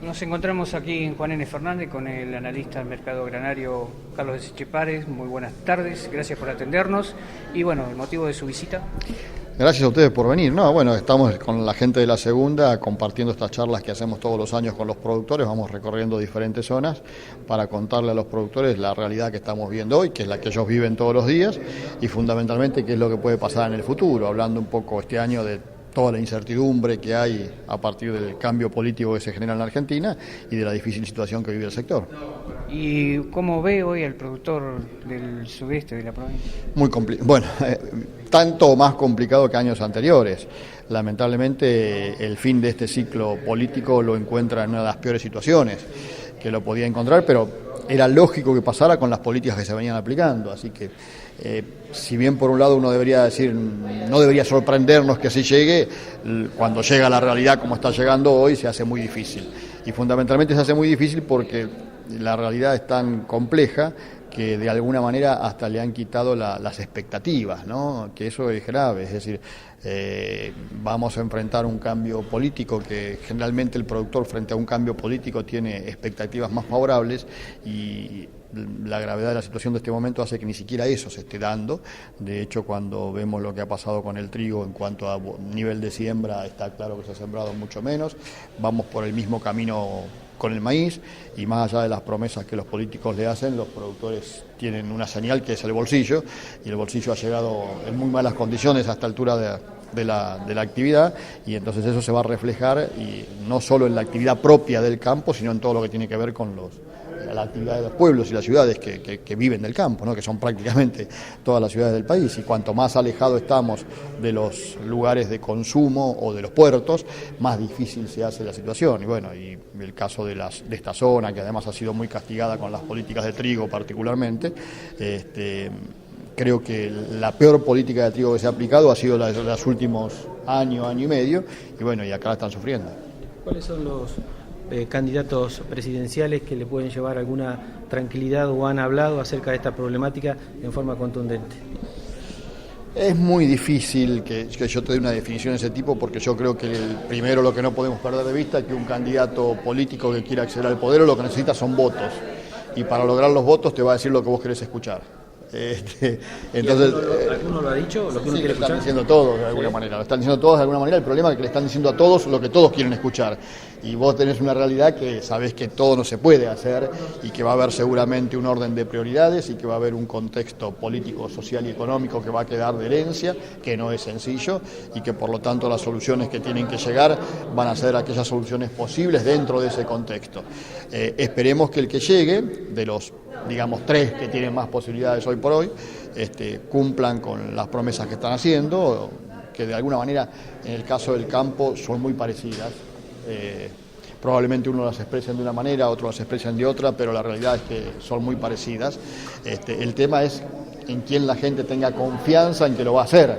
Nos encontramos aquí en Juan N. Fernández con el analista del mercado granario Carlos Echepares. Muy buenas tardes, gracias por atendernos. Y bueno, el motivo de su visita. Gracias a ustedes por venir. Estamos con la gente de la segunda compartiendo estas charlas que hacemos todos los años con los productores. Vamos recorriendo diferentes zonas para contarle a los productores la realidad que estamos viendo hoy, que es la que ellos viven todos los días, y fundamentalmente qué es lo que puede pasar en el futuro, hablando un poco este año de toda la incertidumbre que hay a partir del cambio político que se genera en la Argentina y de la difícil situación que vive el sector. ¿Y cómo ve hoy al productor del sudeste de la provincia? Muy complicado. Tanto más complicado que años anteriores. Lamentablemente el fin de este ciclo político lo encuentra en una de las peores situaciones que lo podía encontrar, pero era lógico que pasara con las políticas que se venían aplicando, así que si bien por un lado uno debería decir, no debería sorprendernos que así llegue, cuando llega la realidad como está llegando hoy se hace muy difícil, y fundamentalmente se hace muy difícil porque la realidad es tan compleja que de alguna manera hasta le han quitado las expectativas, ¿no? Que eso es grave, es decir, vamos a enfrentar un cambio político que generalmente el productor frente a un cambio político tiene expectativas más favorables, y la gravedad de la situación de este momento hace que ni siquiera eso se esté dando. De hecho, cuando vemos lo que ha pasado con el trigo en cuanto a nivel de siembra, está claro que se ha sembrado mucho menos. Vamos por el mismo camino con el maíz, y más allá de las promesas que los políticos le hacen, los productores tienen una señal que es el bolsillo, y el bolsillo ha llegado en muy malas condiciones a esta altura de la actividad, y entonces eso se va a reflejar y no solo en la actividad propia del campo, sino en todo lo que tiene que ver con la actividad de los pueblos y las ciudades que viven del campo, ¿no? Que son prácticamente todas las ciudades del país, y cuanto más alejados estamos de los lugares de consumo o de los puertos, más difícil se hace la situación. Y el caso de esta zona, que además ha sido muy castigada con las políticas de trigo particularmente, creo que la peor política de trigo que se ha aplicado ha sido la de los últimos año y medio, y acá la están sufriendo. ¿Cuáles son los candidatos presidenciales que le pueden llevar alguna tranquilidad o han hablado acerca de esta problemática en forma contundente? Es muy difícil que yo te dé una definición de ese tipo, porque yo creo que primero lo que no podemos perder de vista es que un candidato político que quiera acceder al poder lo que necesita son votos, y para lograr los votos te va a decir lo que vos querés escuchar. Entonces, ¿alguno lo ha dicho? ¿Lo que uno quiere escuchar? Lo están diciendo todos de alguna manera. Lo están diciendo todos de alguna manera. El problema es que le están diciendo a todos lo que todos quieren escuchar. Y vos tenés una realidad que sabés que todo no se puede hacer, y que va a haber seguramente un orden de prioridades, y que va a haber un contexto político, social y económico que va a quedar de herencia, que no es sencillo, y que por lo tanto las soluciones que tienen que llegar van a ser aquellas soluciones posibles dentro de ese contexto. Esperemos que el que llegue, de los tres que tienen más posibilidades hoy por hoy, cumplan con las promesas que están haciendo, que de alguna manera en el caso del campo son muy parecidas. Probablemente uno las expresen de una manera, otros las expresen de otra, pero la realidad es que son muy parecidas. El tema es en quién la gente tenga confianza en que lo va a hacer.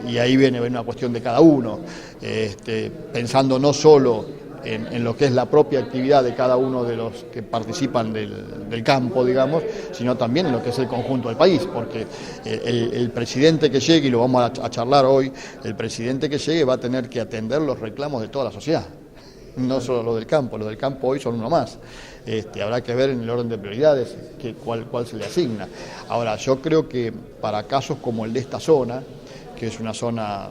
Y ahí viene una cuestión de cada uno, pensando no solo en lo que es la propia actividad de cada uno de los que participan del campo, sino también en lo que es el conjunto del país, porque el presidente que llegue, y lo vamos a charlar hoy, el presidente que llegue va a tener que atender los reclamos de toda la sociedad, no solo los del campo hoy son uno más. Habrá que ver en el orden de prioridades cuál se le asigna. Ahora, yo creo que para casos como el de esta zona, que es una zona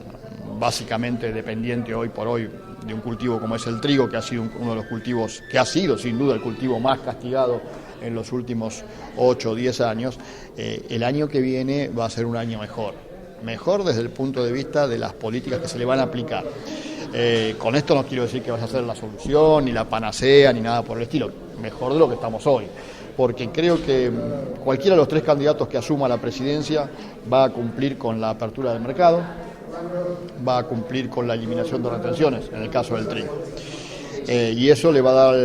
básicamente dependiente hoy por hoy de un cultivo como es el trigo, que ha sido uno de los cultivos, que ha sido sin duda el cultivo más castigado en los últimos 8 o 10 años, el año que viene va a ser un año mejor desde el punto de vista de las políticas que se le van a aplicar. Con esto no quiero decir que vaya a ser la solución, ni la panacea, ni nada por el estilo, mejor de lo que estamos hoy, porque creo que cualquiera de los 3 candidatos que asuma la presidencia va a cumplir con la apertura del mercado, va a cumplir con la eliminación de retenciones en el caso del trigo, y eso le va a dar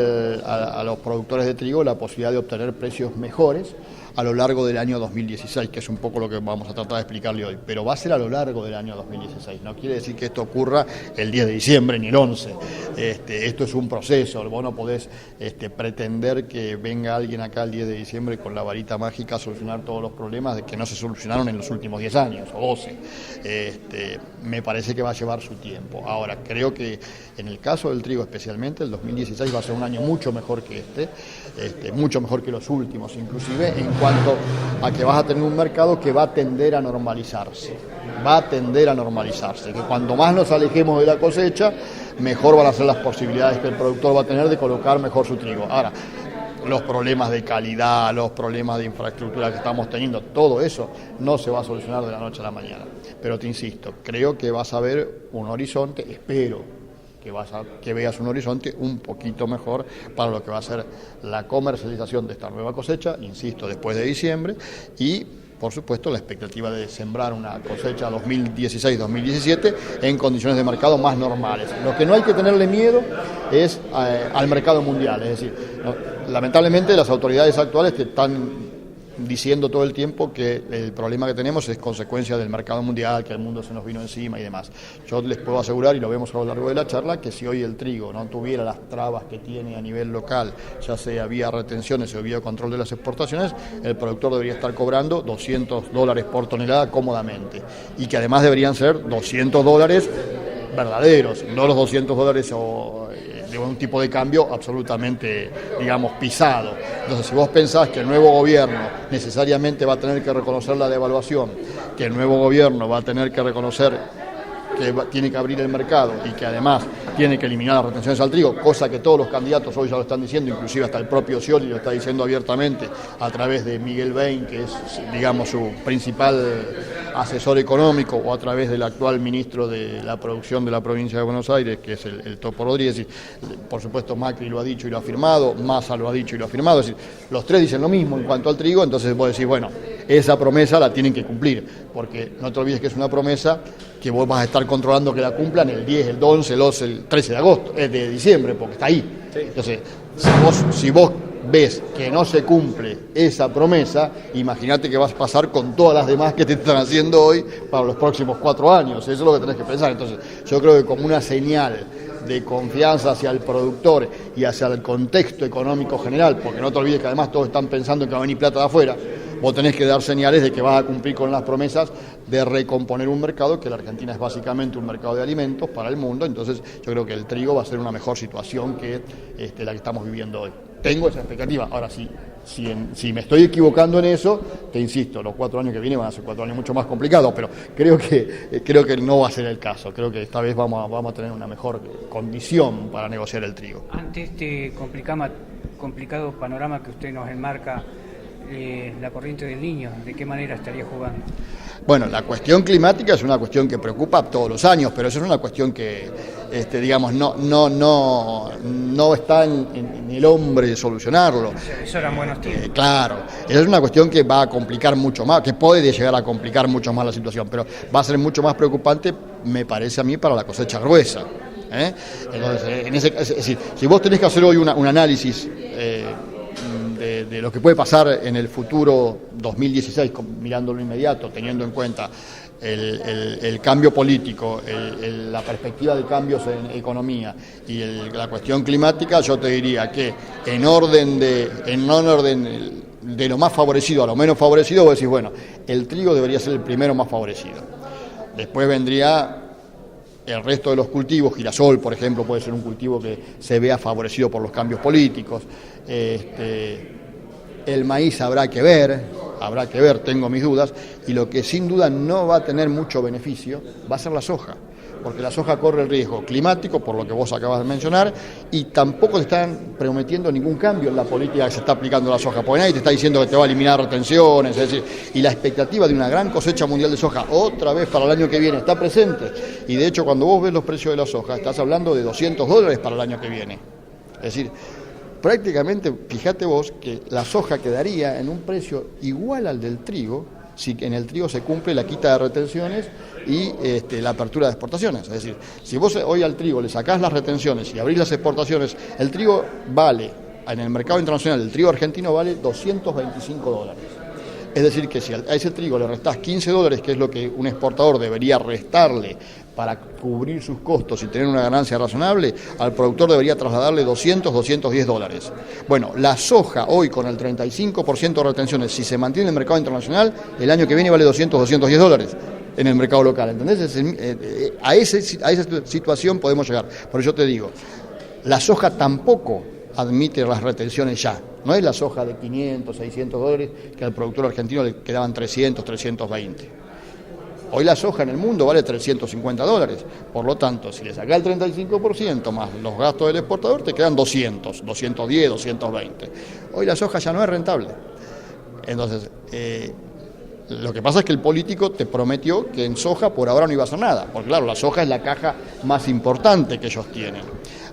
a los productores de trigo la posibilidad de obtener precios mejores, a lo largo del año 2016, que es un poco lo que vamos a tratar de explicarle hoy, pero va a ser a lo largo del año 2016, no quiere decir que esto ocurra el 10 de diciembre ni el 11, esto es un proceso, vos no podés pretender que venga alguien acá el 10 de diciembre con la varita mágica a solucionar todos los problemas que no se solucionaron en los últimos 10 años o 12, me parece que va a llevar su tiempo. Ahora, creo que en el caso del trigo especialmente, el 2016 va a ser un año mucho mejor que mucho mejor que los últimos, inclusive en cuanto a que vas a tener un mercado que va a tender a normalizarse, que cuanto más nos alejemos de la cosecha, mejor van a ser las posibilidades que el productor va a tener de colocar mejor su trigo. Ahora, los problemas de calidad, los problemas de infraestructura que estamos teniendo, todo eso no se va a solucionar de la noche a la mañana. Pero te insisto, creo que vas a ver un horizonte, espero que veas un horizonte un poquito mejor para lo que va a ser la comercialización de esta nueva cosecha, insisto, después de diciembre, y por supuesto la expectativa de sembrar una cosecha 2016-2017 en condiciones de mercado más normales. Lo que no hay que tenerle miedo es al mercado mundial, es decir, lamentablemente las autoridades actuales te están diciendo todo el tiempo que el problema que tenemos es consecuencia del mercado mundial, que el mundo se nos vino encima y demás. Yo les puedo asegurar, y lo vemos a lo largo de la charla, que si hoy el trigo no tuviera las trabas que tiene a nivel local, ya sea vía retenciones o vía control de las exportaciones, el productor debería estar cobrando $200 por tonelada cómodamente, y que además deberían ser $200 verdaderos, no los $200 o de un tipo de cambio absolutamente, digamos, pisado. Entonces, si vos pensás que el nuevo gobierno necesariamente va a tener que reconocer la devaluación, que el nuevo gobierno va a tener que reconocer que tiene que abrir el mercado y que además tiene que eliminar las retenciones al trigo, cosa que todos los candidatos hoy ya lo están diciendo, inclusive hasta el propio Scioli lo está diciendo abiertamente a través de Miguel Bain, que es, digamos, su principal asesor económico, o a través del actual ministro de la producción de la provincia de Buenos Aires, que es el Topo Rodríguez, y por supuesto Macri lo ha dicho y lo ha afirmado, Massa lo ha dicho y lo ha afirmado, es decir, los tres dicen lo mismo en cuanto al trigo, entonces vos decís, bueno, esa promesa la tienen que cumplir, porque no te olvides que es una promesa que vos vas a estar controlando que la cumplan el 10, el 11, el 12, el 13 de agosto, de diciembre, porque está ahí. Sí. Entonces, si vos ves que no se cumple esa promesa, imagínate que vas a pasar con todas las demás que te están haciendo hoy para los próximos 4 años. Eso es lo que tenés que pensar. Entonces, yo creo que como una señal de confianza hacia el productor y hacia el contexto económico general, porque no te olvides que además todos están pensando en que va a venir plata de afuera, vos tenés que dar señales de que vas a cumplir con las promesas de recomponer un mercado, que la Argentina es básicamente un mercado de alimentos para el mundo. Entonces yo creo que el trigo va a ser una mejor situación que la que estamos viviendo hoy. Tengo esa expectativa. Ahora sí, si me estoy equivocando en eso, te insisto, los 4 años que vienen van a ser 4 años mucho más complicados, pero creo que no va a ser el caso. Creo que esta vez vamos a tener una mejor condición para negociar el trigo. Ante este complicado panorama que usted nos enmarca, la corriente del Niño, ¿de qué manera estaría jugando? Bueno, la cuestión climática es una cuestión que preocupa todos los años, pero eso es una cuestión que, digamos, no está en el hombre solucionarlo. Eso eran buenos tiempos. Claro, esa es una cuestión que va a complicar mucho más, que puede llegar a complicar mucho más la situación, pero va a ser mucho más preocupante, me parece a mí, para la cosecha gruesa. Entonces, es decir, si vos tenés que hacer hoy un análisis de lo que puede pasar en el futuro 2016, mirándolo inmediato, teniendo en cuenta el cambio político, la perspectiva de cambios en economía y la cuestión climática, yo te diría que en orden de lo más favorecido a lo menos favorecido, vos decís, bueno, el trigo debería ser el primero más favorecido. Después vendría el resto de los cultivos. Girasol, por ejemplo, puede ser un cultivo que se vea favorecido por los cambios políticos. El maíz habrá que ver, tengo mis dudas, y lo que sin duda no va a tener mucho beneficio va a ser la soja, porque la soja corre el riesgo climático, por lo que vos acabas de mencionar, y tampoco te están prometiendo ningún cambio en la política que se está aplicando a la soja, porque nadie te está diciendo que te va a eliminar retenciones, es decir, y la expectativa de una gran cosecha mundial de soja otra vez para el año que viene está presente, y de hecho cuando vos ves los precios de la soja, estás hablando de $200 para el año que viene, es decir, prácticamente, fíjate vos que la soja quedaría en un precio igual al del trigo, si en el trigo se cumple la quita de retenciones y la apertura de exportaciones. Es decir, si vos hoy al trigo le sacás las retenciones y abrís las exportaciones, el trigo vale, en el mercado internacional, el trigo argentino vale $225. Es decir, que si a ese trigo le restás $15, que es lo que un exportador debería restarle para cubrir sus costos y tener una ganancia razonable, al productor debería trasladarle $210. Bueno, la soja hoy con el 35% de retenciones, si se mantiene en el mercado internacional, el año que viene vale $210 en el mercado local, ¿entendés? A esa situación podemos llegar. Por eso te digo, la soja tampoco admite las retenciones ya. No es la soja de $500, $600 que al productor argentino le quedaban 300, 320. Hoy la soja en el mundo vale $350. Por lo tanto, si le sacás el 35% más los gastos del exportador, te quedan 200, 210, 220. Hoy la soja ya no es rentable. Entonces, lo que pasa es que el político te prometió que en soja por ahora no iba a hacer nada. Porque claro, la soja es la caja más importante que ellos tienen.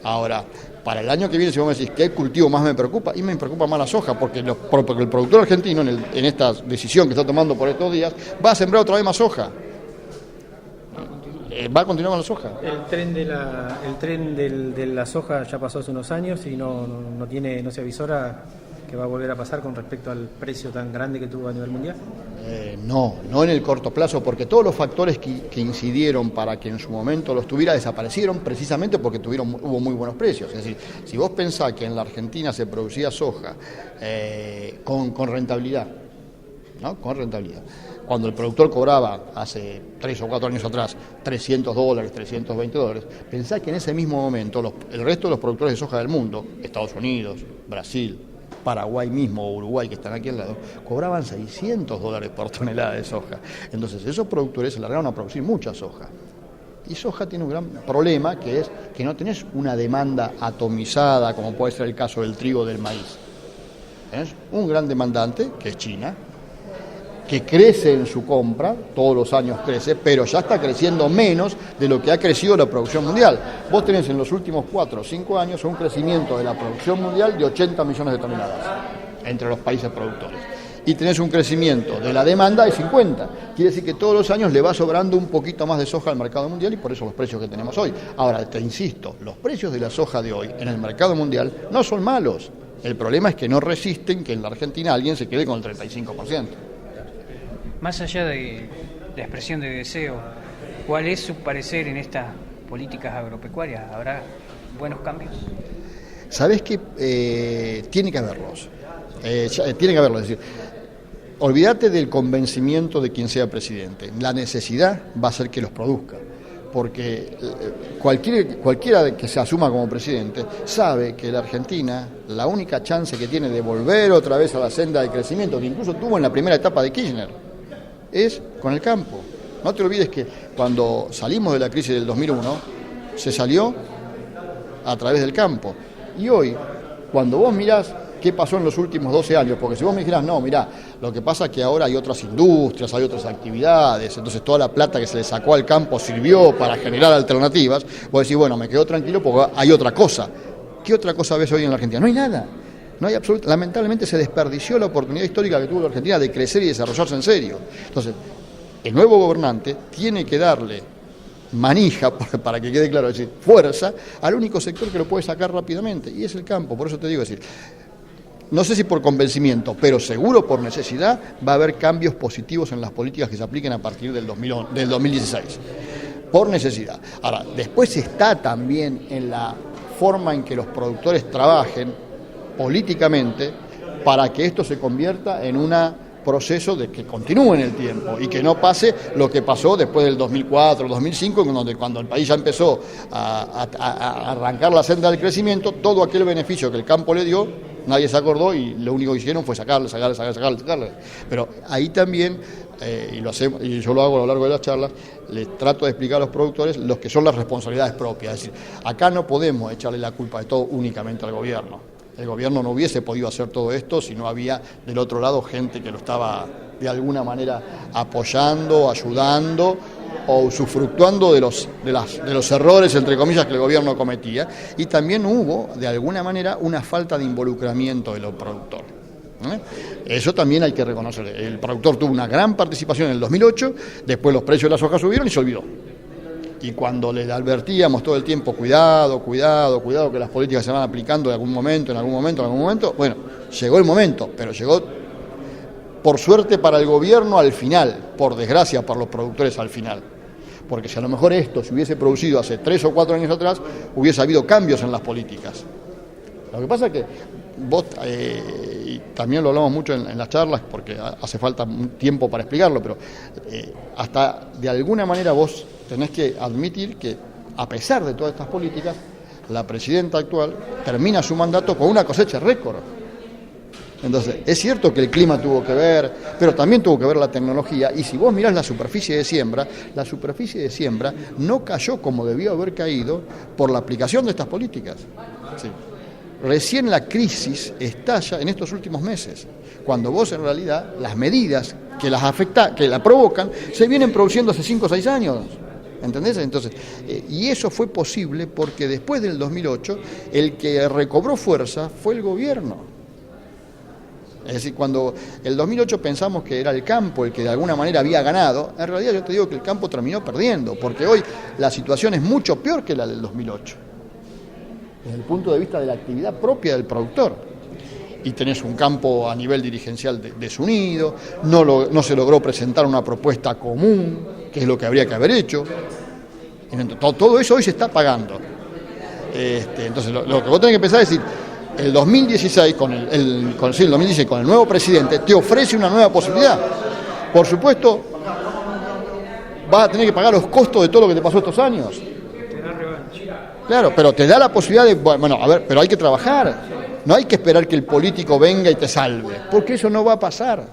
Ahora, para el año que viene, si vos me decís qué cultivo más me preocupa, y me preocupa más la soja, porque el productor argentino, en esta decisión que está tomando por estos días, va a sembrar otra vez más soja. Va a continuar con la soja. El tren de la soja ya pasó hace unos años y no se avisora que va a volver a pasar con respecto al precio tan grande que tuvo a nivel mundial. No en el corto plazo, porque todos los factores que incidieron para que en su momento los tuviera desaparecieron precisamente porque hubo muy buenos precios. Es decir, si vos pensás que en la Argentina se producía soja con rentabilidad, ¿no? Con rentabilidad. Cuando el productor cobraba hace 3 o 4 años atrás $300, $320, pensá que en ese mismo momento el resto de los productores de soja del mundo, Estados Unidos, Brasil, Paraguay mismo o Uruguay, que están aquí al lado, cobraban $600 por tonelada de soja. Entonces esos productores se largaron a producir mucha soja. Y soja tiene un gran problema, que es que no tenés una demanda atomizada, como puede ser el caso del trigo o del maíz. Tenés un gran demandante, que es China, que crece en su compra, todos los años crece, pero ya está creciendo menos de lo que ha crecido la producción mundial. Vos tenés en los últimos 4 o 5 años un crecimiento de la producción mundial de 80 millones de toneladas entre los países productores. Y tenés un crecimiento de la demanda de 50. Quiere decir que todos los años le va sobrando un poquito más de soja al mercado mundial y por eso los precios que tenemos hoy. Ahora, te insisto, los precios de la soja de hoy en el mercado mundial no son malos. El problema es que no resisten que en la Argentina alguien se quede con el 35%. Más allá de la expresión de deseo, ¿cuál es su parecer en estas políticas agropecuarias? ¿Habrá buenos cambios? Sabés que tiene que haberlos. Tiene que haberlos. Es decir, olvídate del convencimiento de quien sea presidente. La necesidad va a ser que los produzca. Porque cualquiera que se asuma como presidente sabe que la Argentina, la única chance que tiene de volver otra vez a la senda de crecimiento, que incluso tuvo en la primera etapa de Kirchner, es con el campo. No te olvides que cuando salimos de la crisis del 2001, se salió a través del campo. Y hoy, cuando vos mirás qué pasó en los últimos 12 años, porque si vos me dijeras, no, mirá, lo que pasa es que ahora hay otras industrias, hay otras actividades, entonces toda la plata que se le sacó al campo sirvió para generar alternativas, vos decís, bueno, me quedo tranquilo porque hay otra cosa. ¿Qué otra cosa ves hoy en la Argentina? No hay nada. No hay lamentablemente se desperdició la oportunidad histórica que tuvo la Argentina de crecer y desarrollarse en serio. Entonces, el nuevo gobernante tiene que darle manija, para que quede claro, es decir, fuerza, al único sector que lo puede sacar rápidamente, y es el campo. Por eso te digo, es decir, no sé si por convencimiento, pero seguro por necesidad va a haber cambios positivos en las políticas que se apliquen a partir del 2016. Por necesidad. Ahora, después está también en la forma en que los productores trabajen políticamente para que esto se convierta en un proceso de que continúe en el tiempo y que no pase lo que pasó después del 2004, 2005, cuando el país ya empezó a arrancar la senda del crecimiento, todo aquel beneficio que el campo le dio, nadie se acordó y lo único que hicieron fue sacarle. Pero ahí también, y yo lo hago a lo largo de las charlas, les trato de explicar a los productores los que son las responsabilidades propias. Es decir, acá no podemos echarle la culpa de todo únicamente al gobierno. El gobierno no hubiese podido hacer todo esto si no había del otro lado gente que lo estaba de alguna manera apoyando, ayudando o usufructuando de los errores, entre comillas, que el gobierno cometía. Y también hubo, de alguna manera, una falta de involucramiento de los productores. Eso también hay que reconocer. El productor tuvo una gran participación en el 2008, después los precios de la soja subieron y se olvidó. Y cuando le advertíamos todo el tiempo, cuidado, que las políticas se van aplicando en algún momento, bueno, llegó el momento, pero llegó por suerte para el gobierno al final, por desgracia para los productores al final. Porque si a lo mejor esto se hubiese producido hace 3 o 4 años atrás, hubiese habido cambios en las políticas. Lo que pasa es que vos, y también lo hablamos mucho en las charlas, porque hace falta tiempo para explicarlo, pero hasta de alguna manera vos tenés que admitir que, a pesar de todas estas políticas, la presidenta actual termina su mandato con una cosecha récord. Entonces, es cierto que el clima tuvo que ver, pero también tuvo que ver la tecnología, y si vos mirás la superficie de siembra no cayó como debió haber caído por la aplicación de estas políticas. Sí. Recién la crisis estalla en estos últimos meses, cuando vos en realidad las medidas que las afectan, que la provocan, se vienen produciendo hace 5 o 6 años. ¿Entendés? Entonces, y eso fue posible porque después del 2008 el que recobró fuerza fue el gobierno. Es decir, cuando el 2008 pensamos que era el campo el que de alguna manera había ganado, en realidad yo te digo que el campo terminó perdiendo, porque hoy la situación es mucho peor que la del 2008, desde el punto de vista de la actividad propia del productor. Y tenés un campo a nivel dirigencial desunido, no se logró presentar una propuesta común, que es lo que habría que haber hecho. Todo eso hoy se está pagando. Entonces lo que vos tenés que pensar es decir, el 2016 con el 2016 con el nuevo presidente te ofrece una nueva posibilidad. Por supuesto, vas a tener que pagar los costos de todo lo que te pasó estos años. Claro, pero te da la posibilidad de, bueno, a ver, pero hay que trabajar. No hay que esperar que el político venga y te salve, porque eso no va a pasar.